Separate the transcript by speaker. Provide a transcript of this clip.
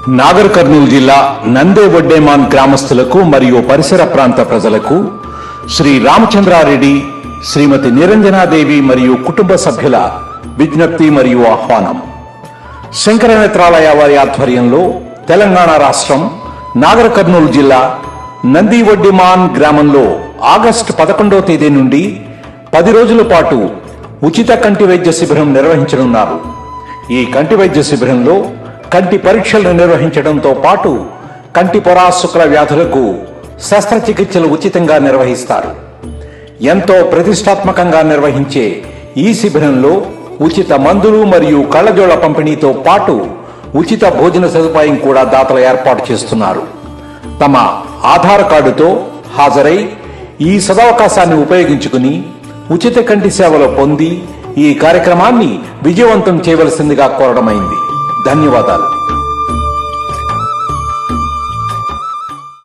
Speaker 1: నాగర్ కర్నూలు జిల్లా నందే వడ్డేమాన్ గ్రామస్తులకు మరియు పరిసర ప్రాంత ప్రజలకు శ్రీ రామచంద్రారెడ్డి, శ్రీమతి నిరంజనాదేవి మరియు కుటుంబ సభ్యుల విజ్ఞప్తి మరియు ఆహ్వానం. శంకర నేత్రాలయ వారి ఆధ్వర్యంలో తెలంగాణ రాష్ట్రం నాగర్ కర్నూలు జిల్లా నంది వడ్డేమాన్ గ్రామంలో ఆగస్టు 11వ తేదీ నుండి 10 రోజుల పాటు ఉచిత కంటి వైద్య శిబిరం నిర్వహించనున్నారు. ఈ కంటి వైద్య శిబిరంలో కంటి పరీక్షలు నిర్వహించడంతో పాటు కంటి పొర శుక్ల వ్యాధులకు శస్త్రచికిత్సలు ఉచితంగా నిర్వహిస్తారు. ఎంతో ప్రతిష్టాత్మకంగా నిర్వహించే ఈ శిబిరంలో ఉచిత మందులు మరియు కళ్లజోళ్ల పంపిణీతో పాటు ఉచిత భోజన సదుపాయం కూడా దాతలు ఏర్పాటు చేస్తున్నారు. తమ ఆధార్ కార్డుతో హాజరై ఈ సదవకాశాన్ని ఉపయోగించుకుని ఉచిత కంటి సేవలు పొంది ఈ కార్యక్రమాన్ని విజయవంతం చేయవలసిందిగా కోరడమైంది. ధన్యవాదాలు.